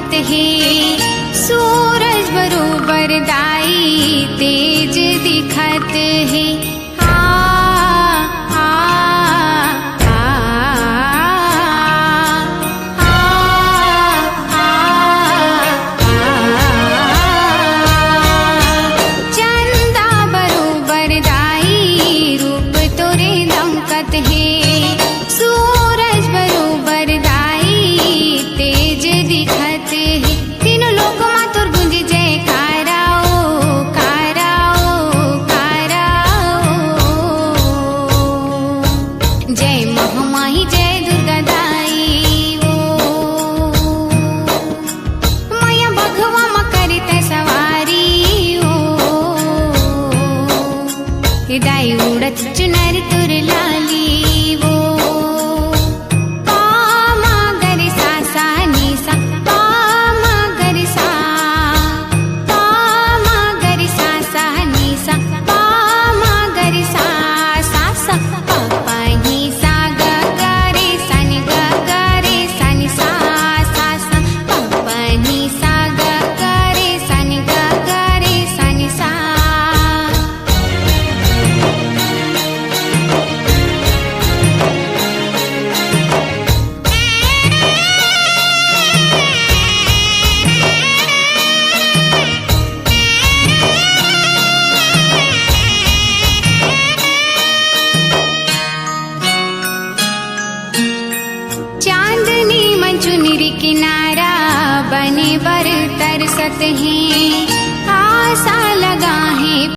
दमकत है। सूरज बरोबर दाई तेज दिखत है। चंदा बरोबर दाई रूप तोरे दमकत है। सूरज बरोबर दाई तेज दिखत है। तीनों लोक मा तोर गुंज जयकारा ओ कारा ओ कारा ओ। जय महामाई जय दुर्गा दाई ओ। माया भगवा मा करित सवारी ओ। दाई उड़त चुनर तुर लाली वो। पा मा गरि सा सा नी सा पा मा गरि सा। पा मा गरि सा सा नी सा पा मा गरि सा सा सा। पा पा नी सा ग ग रे सा नि ग ग रे सा नि सा सा सा। पा पा नी सा ग ग रे सा नि ग ग रे सा नि सा। चांदनी मंचुनिरी किनारा बने बर तरसत हैं। आशा लगा है